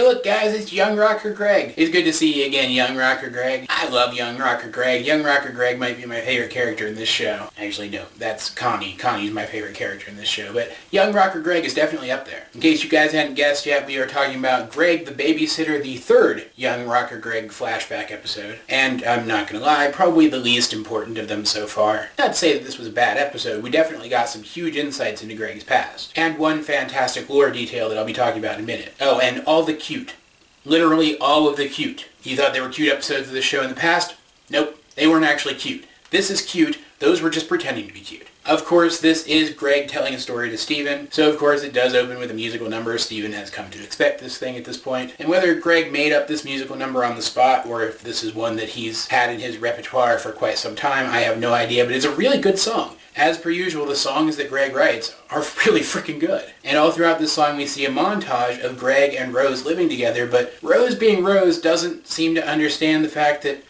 look guys, it's Young Rocker Greg. It's good to see you again, Young Rocker Greg. I love Young Rocker Greg. Young Rocker Greg might be my favorite character in this show. Actually, no, that's Connie. Connie's my favorite character in this show, but Young Rocker Greg is definitely up there. In case you guys hadn't guessed yet, we are talking about Greg the Babysitter, the third Young Rocker Greg flashback episode. And I'm not gonna lie, probably the least important of them so far. Not to say that this was a bad episode, we definitely got some huge insights into Greg's past. And one fantastic lore detail that I'll be talking about in a minute. Oh, and all the cute. Literally all of the cute. You thought they were cute episodes of the show in the past? Nope, they weren't actually cute. This is cute, those were just pretending to be cute. Of course, this is Greg telling a story to Steven, so of course it does open with a musical number. Steven has come to expect this thing at this point. And whether Greg made up this musical number on the spot, or if this is one that he's had in his repertoire for quite some time, I have no idea, but it's a really good song. As per usual, the songs that Greg writes are really freaking good. And all throughout this song we see a montage of Greg and Rose living together, but Rose being Rose doesn't seem to understand the fact that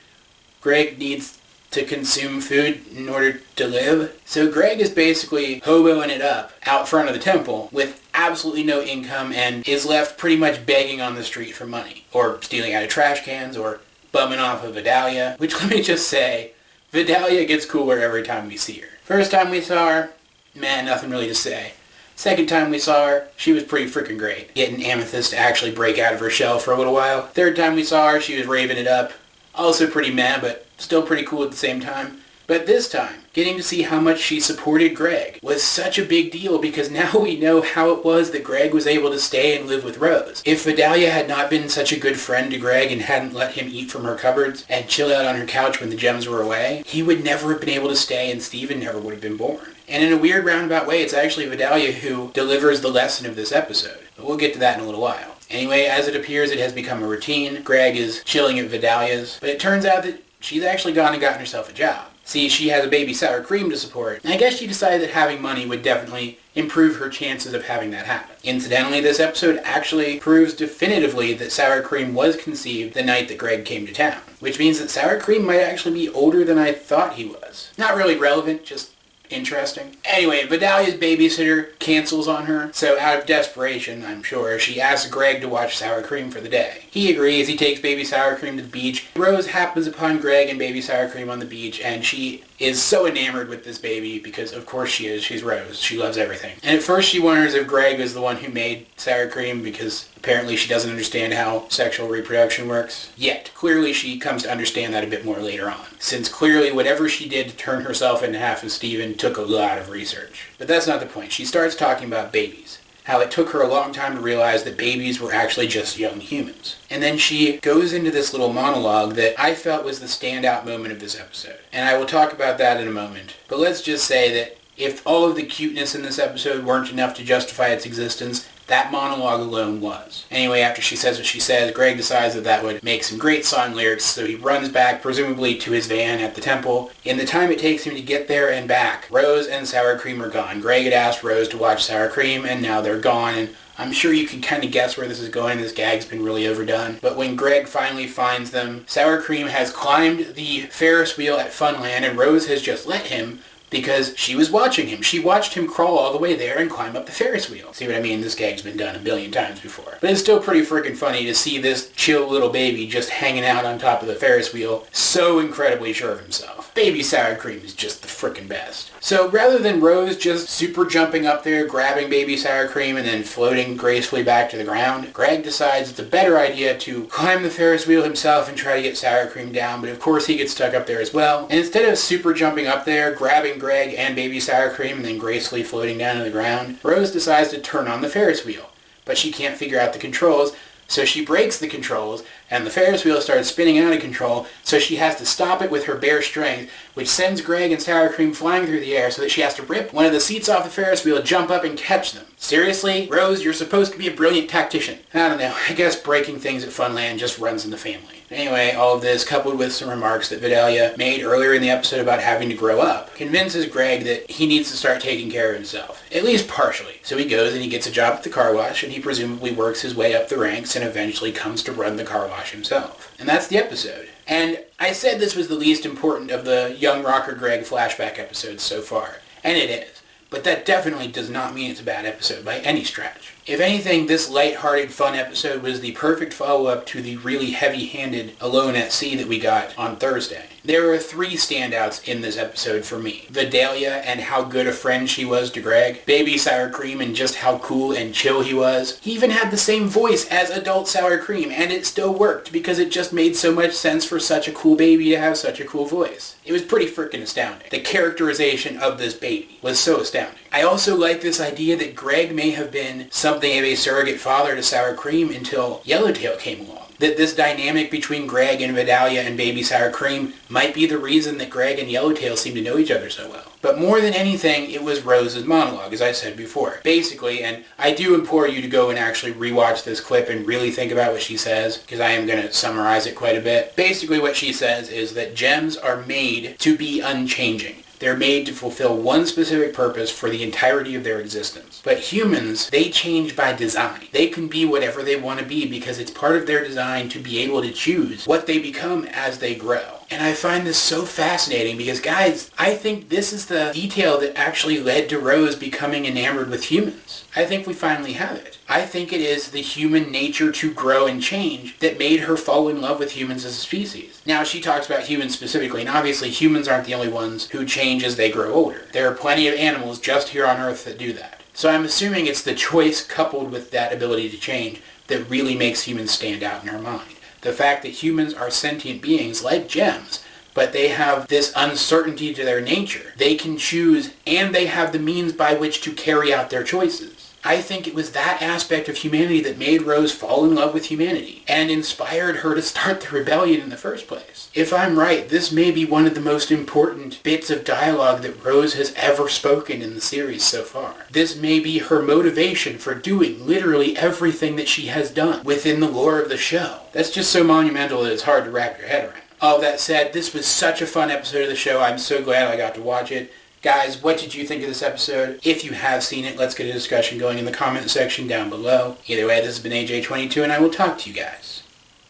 Greg needs to consume food in order to live. So Greg is basically hoboing it up out front of the temple with absolutely no income and is left pretty much begging on the street for money, or stealing out of trash cans, or bumming off of Vidalia, which let me just say, Vidalia gets cooler every time we see her. First time we saw her, man, nothing really to say. Second time we saw her, she was pretty freaking great, getting Amethyst to actually break out of her shell for a little while. Third time we saw her, she was raving it up. Also pretty mad, but still pretty cool at the same time. But this time, getting to see how much she supported Greg was such a big deal because now we know how it was that Greg was able to stay and live with Rose. If Vidalia had not been such a good friend to Greg and hadn't let him eat from her cupboards and chill out on her couch when the gems were away, he would never have been able to stay and Steven never would have been born. And in a weird roundabout way, it's actually Vidalia who delivers the lesson of this episode. But we'll get to that in a little while. Anyway, as it appears, it has become a routine. Greg is chilling at Vidalia's, but it turns out that she's actually gone and gotten herself a job. See, she has a baby sour cream to support, and I guess she decided that having money would definitely improve her chances of having that happen. Incidentally, this episode actually proves definitively that sour cream was conceived the night that Greg came to town, which means that sour cream might actually be older than I thought he was. Not really relevant, just interesting. Anyway, Vidalia's babysitter cancels on her, so out of desperation, I'm sure, she asks Greg to watch Sour Cream for the day. He agrees, he takes baby Sour Cream to the beach. Rose happens upon Greg and baby Sour Cream on the beach, and she is so enamored with this baby because of course she is. She's Rose. She loves everything. And at first she wonders if Greg is the one who made Sour Cream because apparently she doesn't understand how sexual reproduction works. Yet, clearly she comes to understand that a bit more later on. Since clearly whatever she did to turn herself into half of Steven took a lot of research. But that's not the point. She starts talking about babies. How it took her a long time to realize that babies were actually just young humans. And then she goes into this little monologue that I felt was the standout moment of this episode. And I will talk about that in a moment. But let's just say that if all of the cuteness in this episode weren't enough to justify its existence, that monologue alone was. Anyway, after she says what she says, Greg decides that that would make some great song lyrics, so he runs back, presumably to his van at the temple. In the time it takes him to get there and back, Rose and Sour Cream are gone. Greg had asked Rose to watch Sour Cream, and now they're gone, and I'm sure you can kind of guess where this is going. This gag's been really overdone. But when Greg finally finds them, Sour Cream has climbed the Ferris wheel at Funland, and Rose has just let him because she was watching him. She watched him crawl all the way there and climb up the Ferris wheel. See what I mean? This gag's been done a billion times before. But it's still pretty freaking funny to see this chill little baby just hanging out on top of the Ferris wheel, so incredibly sure of himself. Baby Sour Cream is just the freaking best. So rather than Rose just super jumping up there, grabbing baby Sour Cream, and then floating gracefully back to the ground, Greg decides it's a better idea to climb the Ferris wheel himself and try to get Sour Cream down, but of course he gets stuck up there as well. And instead of super jumping up there, grabbing Greg and baby Sour Cream, and then gracefully floating down to the ground, Rose decides to turn on the Ferris wheel. But she can't figure out the controls, so she breaks the controls, and the Ferris wheel starts spinning out of control, so she has to stop it with her bare strength, which sends Greg and Sour Cream flying through the air so that she has to rip one of the seats off the Ferris wheel, jump up, and catch them. Seriously? Rose, you're supposed to be a brilliant tactician. I don't know, I guess breaking things at Funland just runs in the family. Anyway, all of this, coupled with some remarks that Vidalia made earlier in the episode about having to grow up, convinces Greg that he needs to start taking care of himself. At least partially. So he goes and he gets a job at the car wash, and he presumably works his way up the ranks and eventually comes to run the car wash himself. And that's the episode. And I said this was the least important of the Young Rocker Greg flashback episodes so far. And it is. But that definitely does not mean it's a bad episode by any stretch. If anything, this light-hearted, fun episode was the perfect follow-up to the really heavy-handed Alone at Sea that we got on Thursday. There are 3 standouts in this episode for me. Vidalia and how good a friend she was to Greg. Baby Sour Cream and just how cool and chill he was. He even had the same voice as adult Sour Cream, and it still worked because it just made so much sense for such a cool baby to have such a cool voice. It was pretty freaking astounding. The characterization of this baby was so astounding. I also like this idea that Greg may have been something of a surrogate father to Sour Cream until Yellowtail came along. That this dynamic between Greg and Vidalia and Baby Sour Cream might be the reason that Greg and Yellowtail seem to know each other so well. But more than anything, it was Rose's monologue, as I said before. Basically, and I do implore you to go and actually rewatch this clip and really think about what she says, because I am going to summarize it quite a bit. Basically what she says is that gems are made to be unchanging. They're made to fulfill one specific purpose for the entirety of their existence. But humans, they change by design. They can be whatever they want to be because it's part of their design to be able to choose what they become as they grow. And I find this so fascinating because, guys, I think this is the detail that actually led to Rose becoming enamored with humans. I think we finally have it. I think it is the human nature to grow and change that made her fall in love with humans as a species. Now, she talks about humans specifically, and obviously humans aren't the only ones who change as they grow older. There are plenty of animals just here on Earth that do that. So I'm assuming it's the choice coupled with that ability to change that really makes humans stand out in her mind. The fact that humans are sentient beings like gems, but they have this uncertainty to their nature. They can choose, and they have the means by which to carry out their choices. I think it was that aspect of humanity that made Rose fall in love with humanity and inspired her to start the rebellion in the first place. If I'm right, this may be one of the most important bits of dialogue that Rose has ever spoken in the series so far. This may be her motivation for doing literally everything that she has done within the lore of the show. That's just so monumental that it's hard to wrap your head around. All that said, this was such a fun episode of the show. I'm so glad I got to watch it. Guys, what did you think of this episode? If you have seen it, let's get a discussion going in the comment section down below. Either way, this has been AJ22, and I will talk to you guys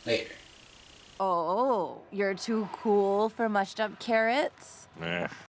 later. Oh, you're too cool for mushed up carrots? Nah.